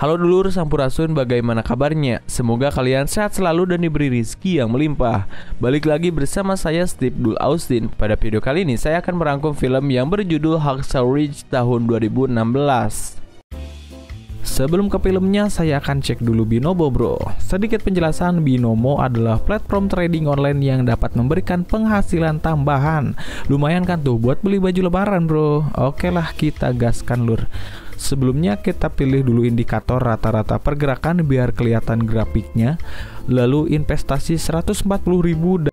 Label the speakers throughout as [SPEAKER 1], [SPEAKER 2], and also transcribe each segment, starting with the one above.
[SPEAKER 1] Halo dulur Sampurasun, bagaimana kabarnya? Semoga kalian sehat selalu dan diberi rezeki yang melimpah. Balik lagi bersama saya Steve Dul Austin. Pada video kali ini saya akan merangkum film yang berjudul Hacksaw Ridge tahun 2016. Sebelum ke filmnya, saya akan cek dulu Binomo bro. Sedikit penjelasan, Binomo adalah platform trading online yang dapat memberikan penghasilan tambahan. Lumayan kan tuh buat beli baju lebaran bro. Oke lah, kita gaskan lur. Sebelumnya kita pilih dulu indikator rata-rata pergerakan biar kelihatan grafiknya. Lalu investasi 140.000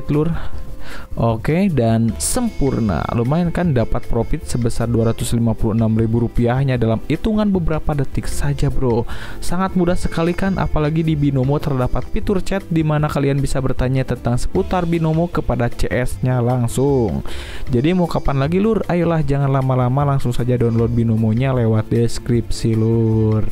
[SPEAKER 1] lur. Oke, dan sempurna. Lumayan kan dapat profit sebesar Rp256.000 hanya dalam hitungan beberapa detik saja bro. Sangat mudah sekali kan, apalagi di Binomo terdapat fitur chat di mana kalian bisa bertanya tentang seputar Binomo kepada CS-nya langsung. Jadi mau kapan lagi lur? Ayolah jangan lama-lama, langsung saja download Binomonya lewat deskripsi lur.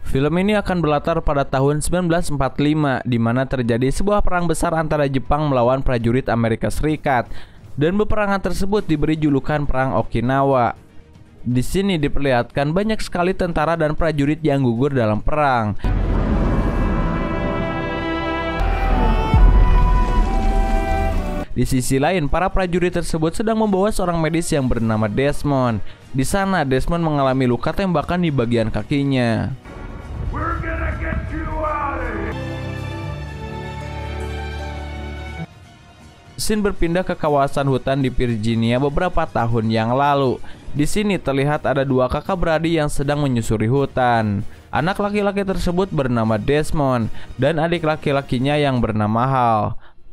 [SPEAKER 1] Film ini akan berlatar pada tahun 1945, di mana terjadi sebuah perang besar antara Jepang melawan prajurit Amerika Serikat, dan peperangan tersebut diberi julukan Perang Okinawa. Di sini diperlihatkan banyak sekali tentara dan prajurit yang gugur dalam perang. Di sisi lain, para prajurit tersebut sedang membawa seorang medis yang bernama Desmond. Di sana, Desmond mengalami luka tembakan di bagian kakinya. Scene berpindah ke kawasan hutan di Virginia beberapa tahun yang lalu. Di sini terlihat ada dua kakak beradik yang sedang menyusuri hutan. Anak laki-laki tersebut bernama Desmond dan adik laki-lakinya yang bernama Hal.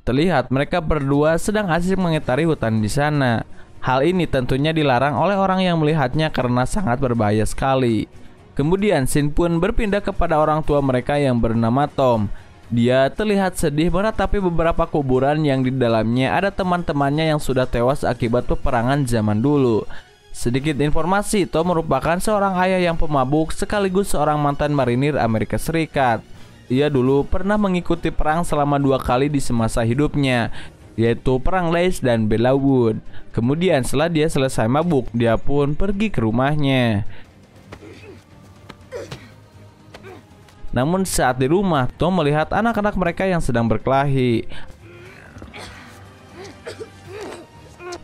[SPEAKER 1] Terlihat mereka berdua sedang asik mengitari hutan di sana. Hal ini tentunya dilarang oleh orang yang melihatnya karena sangat berbahaya sekali. Kemudian scene pun berpindah kepada orang tua mereka yang bernama Tom. Dia terlihat sedih meratapi beberapa kuburan yang di dalamnya ada teman-temannya yang sudah tewas akibat peperangan zaman dulu. Sedikit informasi, Tom merupakan seorang ayah yang pemabuk sekaligus seorang mantan marinir Amerika Serikat. Ia dulu pernah mengikuti perang selama 2 kali di semasa hidupnya, yaitu Perang Leyte dan Belleau. Kemudian setelah dia selesai mabuk, dia pun pergi ke rumahnya. Namun saat di rumah, Tom melihat anak-anak mereka yang sedang berkelahi.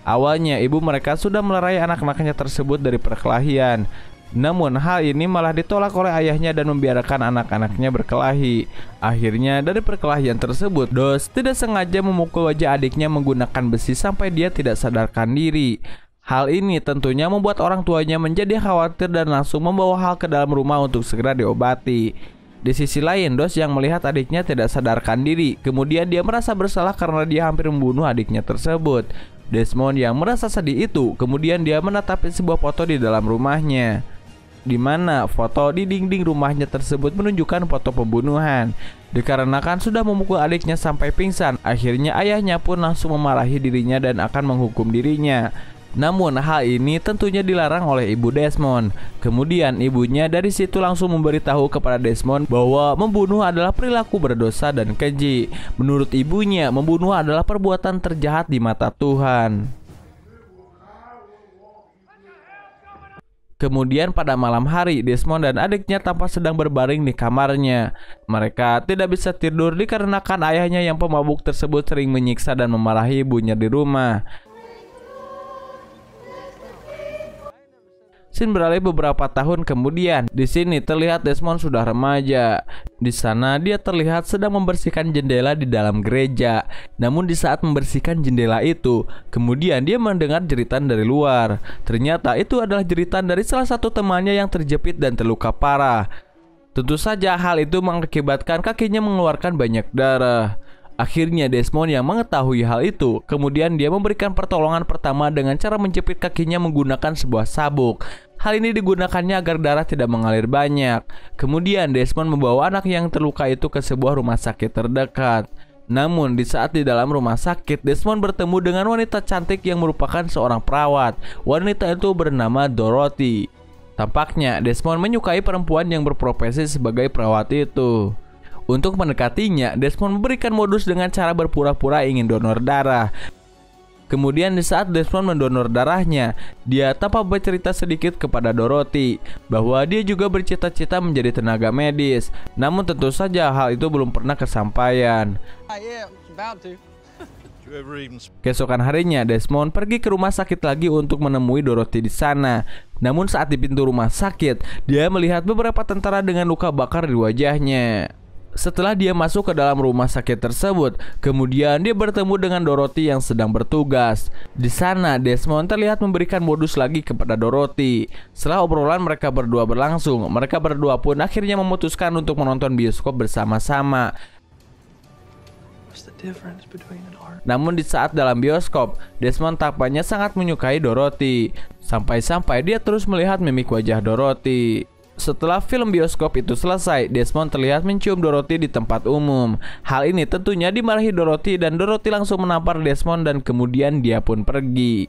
[SPEAKER 1] Awalnya ibu mereka sudah melerai anak-anaknya tersebut dari perkelahian. Namun hal ini malah ditolak oleh ayahnya dan membiarkan anak-anaknya berkelahi. Akhirnya dari perkelahian tersebut, Dos tidak sengaja memukul wajah adiknya menggunakan besi sampai dia tidak sadarkan diri. Hal ini tentunya membuat orang tuanya menjadi khawatir dan langsung membawa Hal ke dalam rumah untuk segera diobati. Di sisi lain, Dos yang melihat adiknya tidak sadarkan diri. Kemudian dia merasa bersalah karena dia hampir membunuh adiknya tersebut. Desmond yang merasa sedih itu, kemudian dia menatapi sebuah foto di dalam rumahnya, di mana foto di dinding rumahnya tersebut menunjukkan foto pembunuhan. Dikarenakan sudah memukul adiknya sampai pingsan, akhirnya ayahnya pun langsung memarahi dirinya dan akan menghukum dirinya. Namun hal ini tentunya dilarang oleh ibu Desmond. Kemudian ibunya dari situ langsung memberitahu kepada Desmond bahwa membunuh adalah perilaku berdosa dan keji. Menurut ibunya, membunuh adalah perbuatan terjahat di mata Tuhan. Kemudian pada malam hari, Desmond dan adiknya tampak sedang berbaring di kamarnya. Mereka tidak bisa tidur dikarenakan ayahnya yang pemabuk tersebut sering menyiksa dan memarahi ibunya di rumah. Scene beralih beberapa tahun kemudian. Di sini terlihat Desmond sudah remaja. Di sana dia terlihat sedang membersihkan jendela di dalam gereja. Namun di saat membersihkan jendela itu, kemudian dia mendengar jeritan dari luar. Ternyata itu adalah jeritan dari salah satu temannya yang terjepit dan terluka parah. Tentu saja hal itu mengakibatkan kakinya mengeluarkan banyak darah. Akhirnya Desmond yang mengetahui hal itu, kemudian dia memberikan pertolongan pertama dengan cara menjepit kakinya menggunakan sebuah sabuk. Hal ini digunakannya agar darah tidak mengalir banyak. Kemudian Desmond membawa anak yang terluka itu ke sebuah rumah sakit terdekat. Namun di saat di dalam rumah sakit, Desmond bertemu dengan wanita cantik yang merupakan seorang perawat. Wanita itu bernama Dorothy. Tampaknya Desmond menyukai perempuan yang berprofesi sebagai perawat itu. Untuk mendekatinya, Desmond memberikan modus dengan cara berpura-pura ingin donor darah. Kemudian di saat Desmond mendonor darahnya, dia tanpa bercerita sedikit kepada Dorothy bahwa dia juga bercita-cita menjadi tenaga medis. Namun tentu saja hal itu belum pernah kesampaian. Keesokan harinya, Desmond pergi ke rumah sakit lagi untuk menemui Dorothy di sana. Namun saat di pintu rumah sakit, dia melihat beberapa tentara dengan luka bakar di wajahnya. Setelah dia masuk ke dalam rumah sakit tersebut, kemudian dia bertemu dengan Dorothy yang sedang bertugas. Di sana, Desmond terlihat memberikan modus lagi kepada Dorothy. Setelah obrolan mereka berdua berlangsung, mereka berdua pun akhirnya memutuskan untuk menonton bioskop bersama-sama. Namun di saat dalam bioskop, Desmond tampaknya sangat menyukai Dorothy. Sampai-sampai dia terus melihat mimik wajah Dorothy. Setelah film bioskop itu selesai, Desmond terlihat mencium Dorothy di tempat umum. Hal ini tentunya dimarahi Dorothy dan Dorothy langsung menampar Desmond dan kemudian dia pun pergi.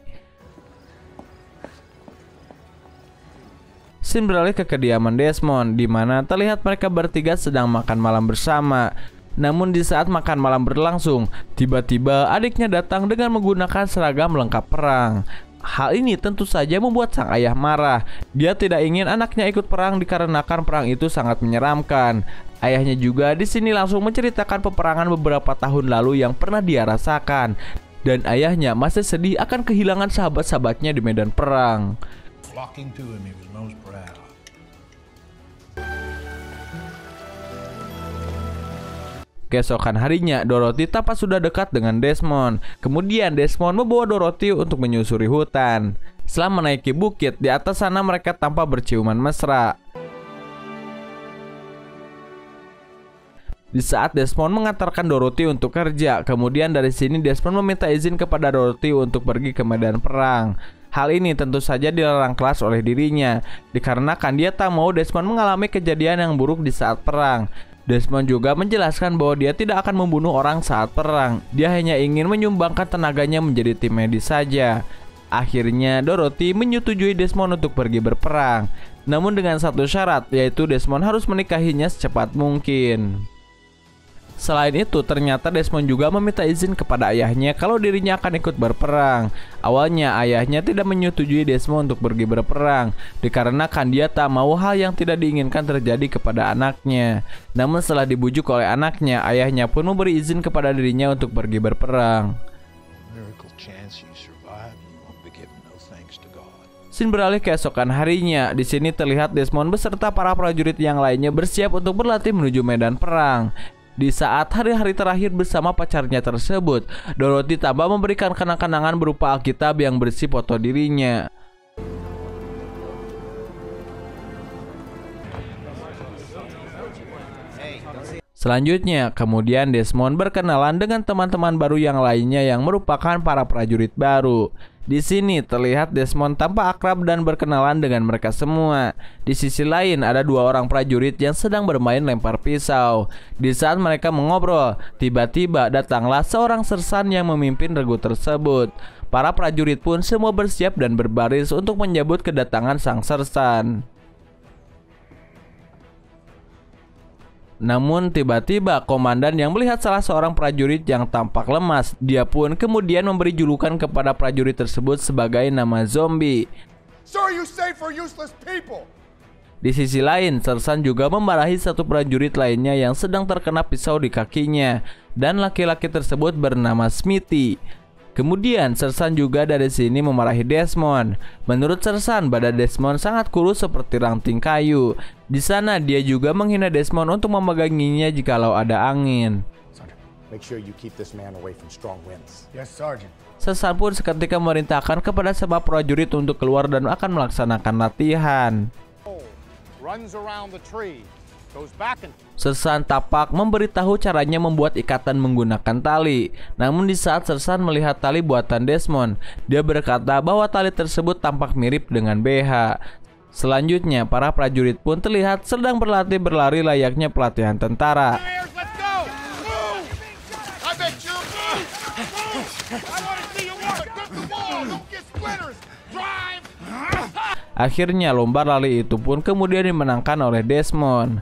[SPEAKER 1] Scene beralih ke kediaman Desmond, di mana terlihat mereka bertiga sedang makan malam bersama. Namun di saat makan malam berlangsung, tiba-tiba adiknya datang dengan menggunakan seragam lengkap perang. Hal ini tentu saja membuat sang ayah marah. Dia tidak ingin anaknya ikut perang dikarenakan perang itu sangat menyeramkan. Ayahnya juga di sini langsung menceritakan peperangan beberapa tahun lalu yang pernah dia rasakan. Dan ayahnya masih sedih akan kehilangan sahabat-sahabatnya di medan perang. Keesokan harinya, Dorothy tampak sudah dekat dengan Desmond. Kemudian Desmond membawa Dorothy untuk menyusuri hutan. Setelah menaiki bukit, di atas sana mereka tampak berciuman mesra. Di saat Desmond mengantarkan Dorothy untuk kerja, kemudian dari sini Desmond meminta izin kepada Dorothy untuk pergi ke medan perang. Hal ini tentu saja dilarang keras oleh dirinya, dikarenakan dia tak mau Desmond mengalami kejadian yang buruk di saat perang. Desmond juga menjelaskan bahwa dia tidak akan membunuh orang saat perang. Dia hanya ingin menyumbangkan tenaganya menjadi tim medis saja. Akhirnya Dorothy menyetujui Desmond untuk pergi berperang. Namun dengan satu syarat, yaitu Desmond harus menikahinya secepat mungkin. Selain itu, ternyata Desmond juga meminta izin kepada ayahnya kalau dirinya akan ikut berperang. Awalnya ayahnya tidak menyetujui Desmond untuk pergi berperang, dikarenakan dia tak mau hal yang tidak diinginkan terjadi kepada anaknya. Namun setelah dibujuk oleh anaknya, ayahnya pun memberi izin kepada dirinya untuk pergi berperang. Scene beralih keesokan harinya. Di sini terlihat Desmond beserta para prajurit yang lainnya bersiap untuk berlatih menuju medan perang. Di saat hari-hari terakhir bersama pacarnya tersebut, Dorothy tambah memberikan kenang-kenangan berupa Alkitab yang berisi foto dirinya. Selanjutnya, kemudian Desmond berkenalan dengan teman-teman baru yang lainnya yang merupakan para prajurit baru. Di sini terlihat Desmond tampak akrab dan berkenalan dengan mereka semua. Di sisi lain ada dua orang prajurit yang sedang bermain lempar pisau. Di saat mereka mengobrol, tiba-tiba datanglah seorang sersan yang memimpin regu tersebut. Para prajurit pun semua bersiap dan berbaris untuk menyambut kedatangan sang sersan. Namun tiba-tiba komandan yang melihat salah seorang prajurit yang tampak lemas, dia pun kemudian memberi julukan kepada prajurit tersebut sebagai nama zombie. Di sisi lain, sersan juga memarahi satu prajurit lainnya yang sedang terkena pisau di kakinya, dan laki-laki tersebut bernama Smithy. Kemudian sersan juga dari sini memarahi Desmond. Menurut sersan, badan Desmond sangat kurus seperti ranting kayu. Di sana dia juga menghina Desmond untuk memeganginya jikalau ada angin. Sersan pun seketika memerintahkan kepada semua prajurit untuk keluar dan akan melaksanakan latihan. Sersan Tapak memberitahu caranya membuat ikatan menggunakan tali. Namun di saat Sersan melihat tali buatan Desmond, dia berkata bahwa tali tersebut tampak mirip dengan BH. Selanjutnya, para prajurit pun terlihat sedang berlatih berlari layaknya pelatihan tentara. Akhirnya lomba lari itu pun kemudian dimenangkan oleh Desmond.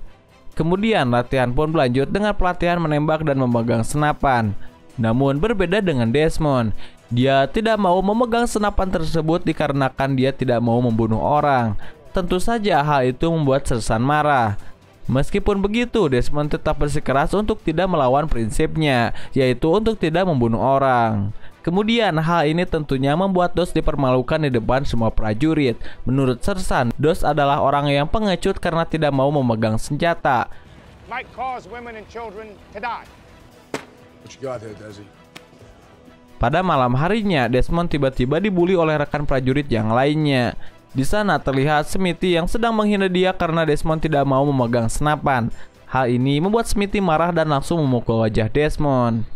[SPEAKER 1] Kemudian latihan pun berlanjut dengan pelatihan menembak dan memegang senapan. Namun berbeda dengan Desmond, dia tidak mau memegang senapan tersebut dikarenakan dia tidak mau membunuh orang. Tentu saja hal itu membuat Sersan marah. Meskipun begitu, Desmond tetap bersikeras untuk tidak melawan prinsipnya, yaitu untuk tidak membunuh orang. Kemudian hal ini tentunya membuat Dos dipermalukan di depan semua prajurit. Menurut Sersan, Dos adalah orang yang pengecut karena tidak mau memegang senjata. Pada malam harinya, Desmond tiba-tiba dibully oleh rekan prajurit yang lainnya. Di sana terlihat Smithy yang sedang menghina dia karena Desmond tidak mau memegang senapan. Hal ini membuat Smithy marah dan langsung memukul wajah Desmond.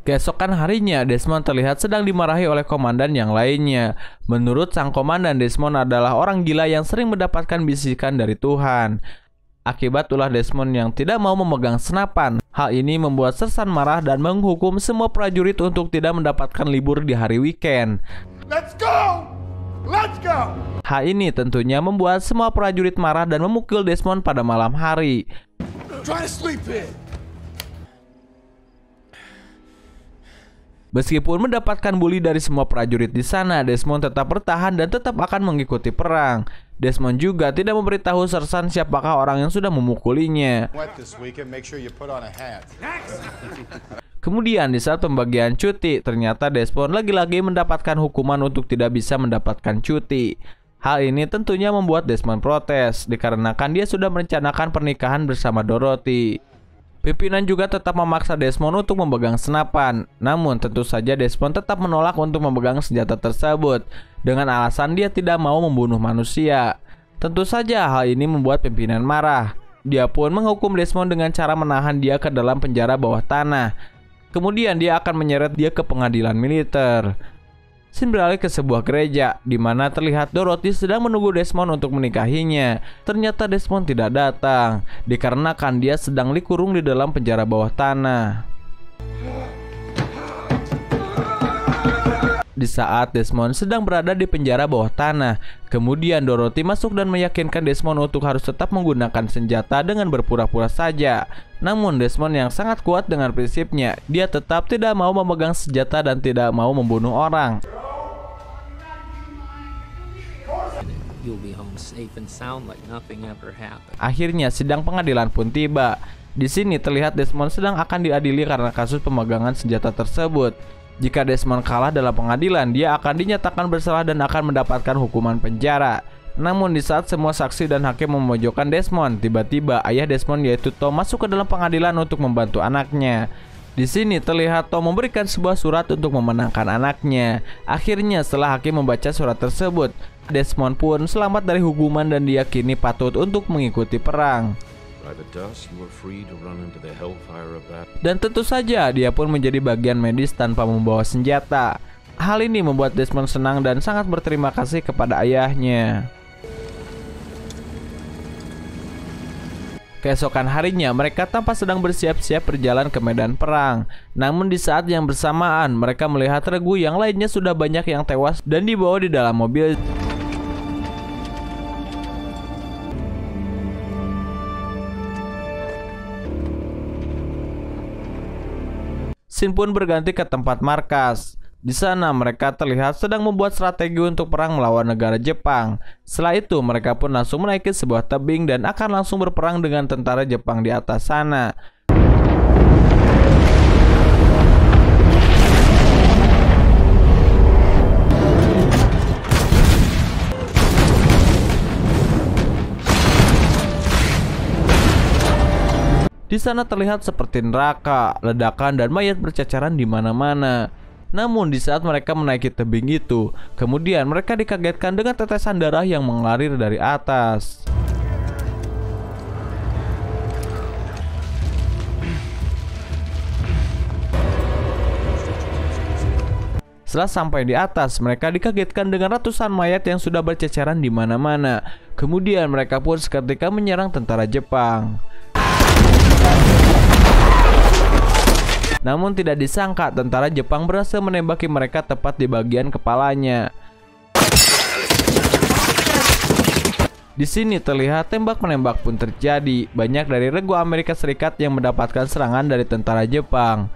[SPEAKER 1] Keesokan harinya, Desmond terlihat sedang dimarahi oleh komandan yang lainnya. Menurut sang komandan, Desmond adalah orang gila yang sering mendapatkan bisikan dari Tuhan. Akibat ulah Desmond yang tidak mau memegang senapan, hal ini membuat Sersan marah dan menghukum semua prajurit untuk tidak mendapatkan libur di hari weekend. Let's go! Let's go! Hal ini tentunya membuat semua prajurit marah dan memukul Desmond pada malam hari. Try to sleep in. Meskipun mendapatkan bully dari semua prajurit di sana, Desmond tetap bertahan dan tetap akan mengikuti perang. Desmond juga tidak memberitahu Sersan siapakah orang yang sudah memukulinya. Kemudian di saat pembagian cuti, ternyata Desmond lagi-lagi mendapatkan hukuman untuk tidak bisa mendapatkan cuti. Hal ini tentunya membuat Desmond protes, dikarenakan dia sudah merencanakan pernikahan bersama Dorothy. Pimpinan juga tetap memaksa Desmond untuk memegang senapan. Namun tentu saja Desmond tetap menolak untuk memegang senjata tersebut dengan alasan dia tidak mau membunuh manusia. Tentu saja hal ini membuat pimpinan marah. Dia pun menghukum Desmond dengan cara menahan dia ke dalam penjara bawah tanah. Kemudian dia akan menyeret dia ke pengadilan militer. Scene beralih ke sebuah gereja, di mana terlihat Dorothy sedang menunggu Desmond untuk menikahinya. Ternyata Desmond tidak datang, dikarenakan dia sedang dikurung di dalam penjara bawah tanah. Di saat Desmond sedang berada di penjara bawah tanah, kemudian Dorothy masuk dan meyakinkan Desmond untuk harus tetap menggunakan senjata dengan berpura-pura saja. Namun Desmond yang sangat kuat dengan prinsipnya, dia tetap tidak mau memegang senjata dan tidak mau membunuh orang. Akhirnya sidang pengadilan pun tiba. Di sini terlihat Desmond sedang akan diadili karena kasus pemegangan senjata tersebut. Jika Desmond kalah dalam pengadilan, dia akan dinyatakan bersalah dan akan mendapatkan hukuman penjara. Namun di saat semua saksi dan hakim memojokkan Desmond, tiba-tiba ayah Desmond yaitu Tom masuk ke dalam pengadilan untuk membantu anaknya. Di sini terlihat Tom memberikan sebuah surat untuk memenangkan anaknya. Akhirnya setelah hakim membaca surat tersebut, Desmond pun selamat dari hukuman dan diyakini patut untuk mengikuti perang. Dan tentu saja dia pun menjadi bagian medis tanpa membawa senjata. Hal ini membuat Desmond senang dan sangat berterima kasih kepada ayahnya. Keesokan harinya mereka tampak sedang bersiap-siap berjalan ke medan perang. Namun di saat yang bersamaan mereka melihat regu yang lainnya sudah banyak yang tewas dan dibawa di dalam mobil. Scene pun berganti ke tempat markas. Di sana mereka terlihat sedang membuat strategi untuk perang melawan negara Jepang. Setelah itu mereka pun langsung menaiki sebuah tebing dan akan langsung berperang dengan tentara Jepang di atas sana. Di sana terlihat seperti neraka, ledakan dan mayat berceceran di mana-mana. Namun di saat mereka menaiki tebing itu, kemudian mereka dikagetkan dengan tetesan darah yang mengalir dari atas. Setelah sampai di atas, mereka dikagetkan dengan ratusan mayat yang sudah berceceran di mana-mana. Kemudian mereka pun seketika menyerang tentara Jepang. Namun tidak disangka tentara Jepang berhasil menembaki mereka tepat di bagian kepalanya. Di sini terlihat tembak-menembak pun terjadi. Banyak dari regu Amerika Serikat yang mendapatkan serangan dari tentara Jepang.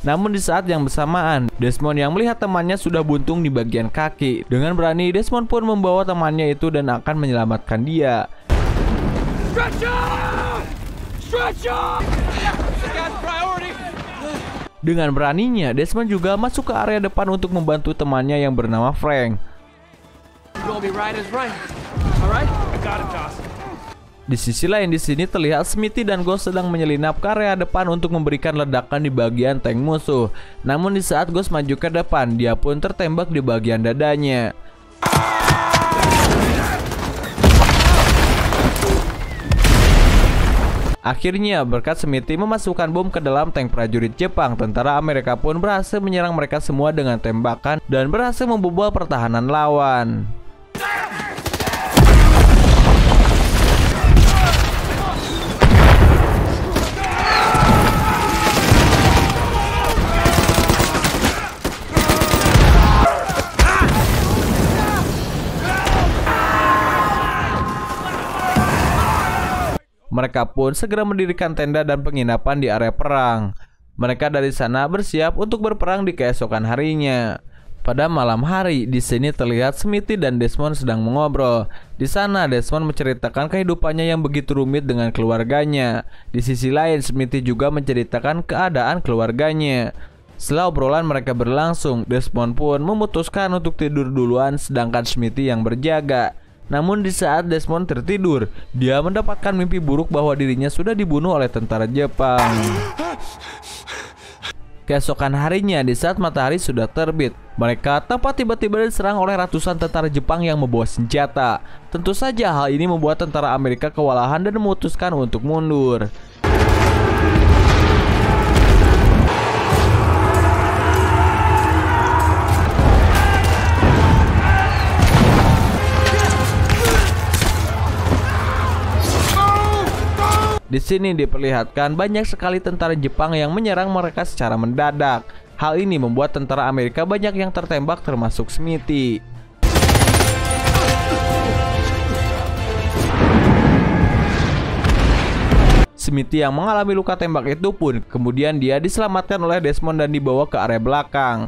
[SPEAKER 1] Namun di saat yang bersamaan, Desmond yang melihat temannya sudah buntung di bagian kaki. Dengan berani, Desmond pun membawa temannya itu dan akan menyelamatkan dia. Dengan beraninya, Desmond juga masuk ke area depan untuk membantu temannya yang bernama Frank. Di sisi lain di sini terlihat Smithy dan Ghost sedang menyelinap ke area depan untuk memberikan ledakan di bagian tank musuh. Namun di saat Ghost maju ke depan, dia pun tertembak di bagian dadanya. Akhirnya berkat Smithy memasukkan bom ke dalam tank prajurit Jepang, tentara Amerika pun berhasil menyerang mereka semua dengan tembakan dan berhasil membobol pertahanan lawan. Mereka pun segera mendirikan tenda dan penginapan di area perang. Mereka dari sana bersiap untuk berperang di keesokan harinya. Pada malam hari, di sini terlihat Smithy dan Desmond sedang mengobrol. Di sana, Desmond menceritakan kehidupannya yang begitu rumit dengan keluarganya. Di sisi lain, Smithy juga menceritakan keadaan keluarganya. Setelah obrolan mereka berlangsung, Desmond pun memutuskan untuk tidur duluan, sedangkan Smithy yang berjaga. Namun di saat Desmond tertidur, dia mendapatkan mimpi buruk bahwa dirinya sudah dibunuh oleh tentara Jepang. Keesokan harinya, di saat matahari sudah terbit, mereka tampak tiba-tiba diserang oleh ratusan tentara Jepang yang membawa senjata. Tentu saja hal ini membuat tentara Amerika kewalahan dan memutuskan untuk mundur. Di sini diperlihatkan banyak sekali tentara Jepang yang menyerang mereka secara mendadak. Hal ini membuat tentara Amerika banyak yang tertembak termasuk Smithy. Smithy yang mengalami luka tembak itu pun kemudian dia diselamatkan oleh Desmond dan dibawa ke area belakang.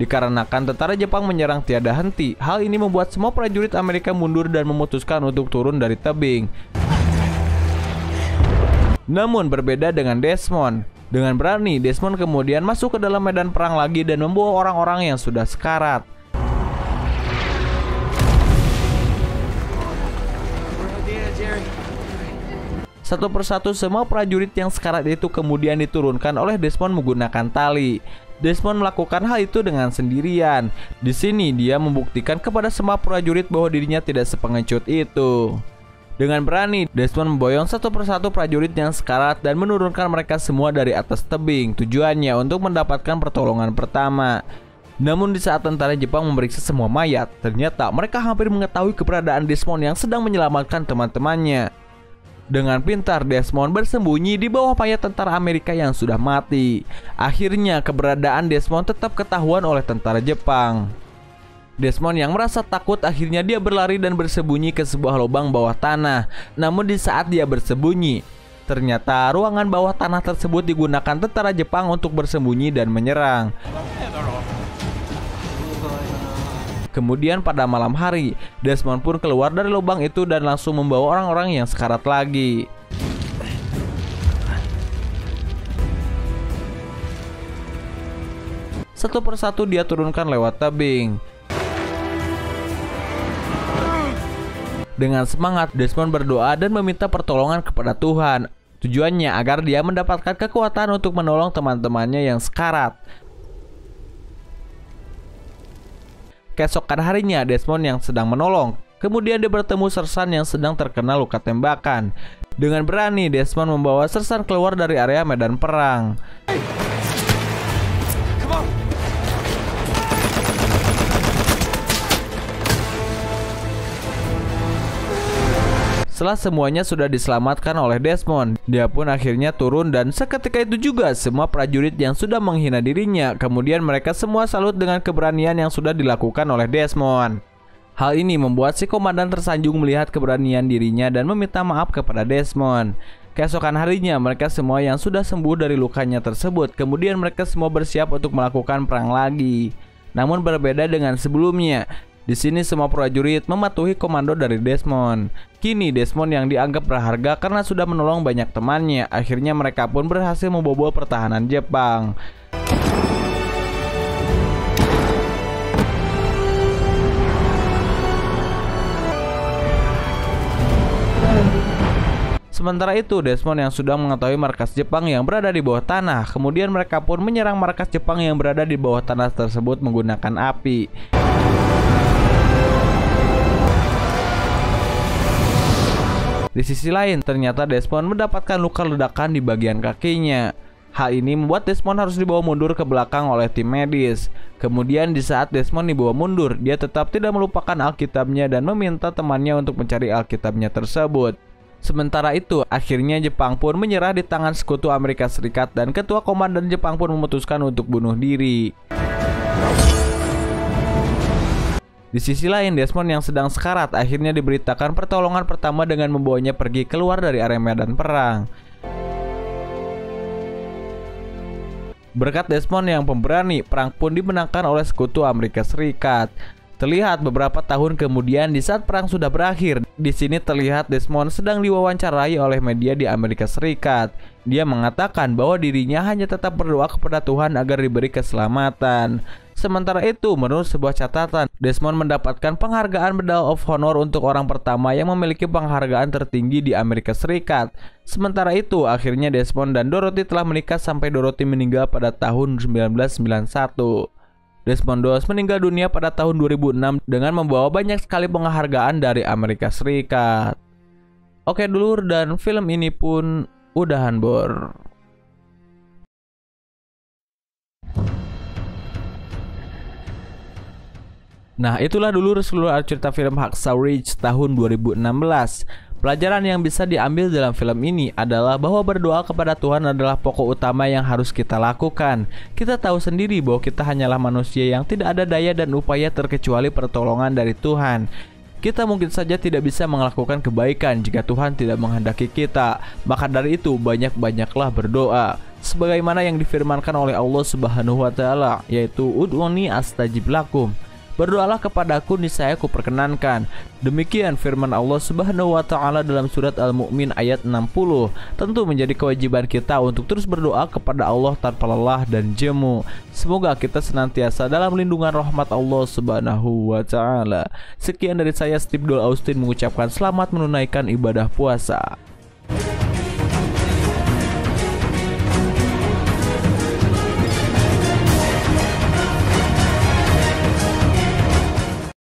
[SPEAKER 1] Dikarenakan tentara Jepang menyerang tiada henti, hal ini membuat semua prajurit Amerika mundur dan memutuskan untuk turun dari tebing. Namun berbeda dengan Desmond. Dengan berani, Desmond kemudian masuk ke dalam medan perang lagi dan membawa orang-orang yang sudah sekarat. Satu persatu semua prajurit yang sekarat itu kemudian diturunkan oleh Desmond menggunakan tali. Desmond melakukan hal itu dengan sendirian. Di sini dia membuktikan kepada semua prajurit bahwa dirinya tidak sepengecut itu. Dengan berani, Desmond memboyong satu persatu prajurit yang sekarat dan menurunkan mereka semua dari atas tebing. Tujuannya untuk mendapatkan pertolongan pertama. Namun di saat tentara Jepang memeriksa semua mayat, ternyata mereka hampir mengetahui keberadaan Desmond yang sedang menyelamatkan teman-temannya. Dengan pintar, Desmond bersembunyi di bawah mayat tentara Amerika yang sudah mati. Akhirnya keberadaan Desmond tetap ketahuan oleh tentara Jepang. Desmond yang merasa takut akhirnya dia berlari dan bersembunyi ke sebuah lubang bawah tanah. Namun di saat dia bersembunyi, ternyata ruangan bawah tanah tersebut digunakan tentara Jepang untuk bersembunyi dan menyerang. Kemudian pada malam hari, Desmond pun keluar dari lubang itu dan langsung membawa orang-orang yang sekarat lagi. Satu persatu dia turunkan lewat tebing. Dengan semangat, Desmond berdoa dan meminta pertolongan kepada Tuhan. Tujuannya agar dia mendapatkan kekuatan untuk menolong teman-temannya yang sekarat. Keesokan harinya, Desmond yang sedang menolong. Kemudian dia bertemu Sersan yang sedang terkena luka tembakan. Dengan berani, Desmond membawa Sersan keluar dari area medan perang. Setelah semuanya sudah diselamatkan oleh Desmond, dia pun akhirnya turun dan seketika itu juga semua prajurit yang sudah menghina dirinya. Kemudian mereka semua salut dengan keberanian yang sudah dilakukan oleh Desmond. Hal ini membuat si komandan tersanjung melihat keberanian dirinya dan meminta maaf kepada Desmond. Keesokan harinya, mereka semua yang sudah sembuh dari lukanya tersebut. Kemudian mereka semua bersiap untuk melakukan perang lagi. Namun berbeda dengan sebelumnya. Di sini semua prajurit mematuhi komando dari Desmond. Kini Desmond yang dianggap berharga karena sudah menolong banyak temannya. Akhirnya mereka pun berhasil membobol pertahanan Jepang. Sementara itu, Desmond yang sudah mengetahui markas Jepang yang berada di bawah tanah. Kemudian mereka pun menyerang markas Jepang yang berada di bawah tanah tersebut menggunakan api. Di sisi lain, ternyata Desmond mendapatkan luka ledakan di bagian kakinya. Hal ini membuat Desmond harus dibawa mundur ke belakang oleh tim medis. Kemudian di saat Desmond dibawa mundur, dia tetap tidak melupakan Alkitabnya dan meminta temannya untuk mencari Alkitabnya tersebut. Sementara itu, akhirnya Jepang pun menyerah di tangan sekutu Amerika Serikat dan ketua komandan Jepang pun memutuskan untuk bunuh diri. Di sisi lain, Desmond yang sedang sekarat akhirnya diberitakan pertolongan pertama dengan membawanya pergi keluar dari area medan perang. Berkat Desmond yang pemberani, perang pun dimenangkan oleh sekutu Amerika Serikat. Terlihat beberapa tahun kemudian di saat perang sudah berakhir, di sini terlihat Desmond sedang diwawancarai oleh media di Amerika Serikat. Dia mengatakan bahwa dirinya hanya tetap berdoa kepada Tuhan agar diberi keselamatan. Sementara itu, menurut sebuah catatan, Desmond mendapatkan penghargaan Medal of Honor untuk orang pertama yang memiliki penghargaan tertinggi di Amerika Serikat. Sementara itu, akhirnya Desmond dan Dorothy telah menikah sampai Dorothy meninggal pada tahun 1991. Desmond Doss meninggal dunia pada tahun 2006 dengan membawa banyak sekali penghargaan dari Amerika Serikat. Oke dulur, dan film ini pun udahan bor. Nah, itulah dulur seluruh cerita film Hacksaw Ridge tahun 2016. Pelajaran yang bisa diambil dalam film ini adalah bahwa berdoa kepada Tuhan adalah pokok utama yang harus kita lakukan. Kita tahu sendiri bahwa kita hanyalah manusia yang tidak ada daya dan upaya terkecuali pertolongan dari Tuhan. Kita mungkin saja tidak bisa melakukan kebaikan jika Tuhan tidak menghendaki kita. Maka dari itu, banyak-banyaklah berdoa. Sebagaimana yang difirmankan oleh Allah Subhanahu wa Ta'ala, yaitu ud'uni astajib lakum. Berdoalah kepadaku, niscaya aku perkenankan. Demikian firman Allah Subhanahu wa Ta'ala dalam surat Al-Mu'min ayat 60. Tentu menjadi kewajiban kita untuk terus berdoa kepada Allah tanpa lelah dan jemu. Semoga kita senantiasa dalam lindungan rahmat Allah Subhanahu wa Ta'ala. Sekian dari saya, Steve Dol Austin, mengucapkan selamat menunaikan ibadah puasa.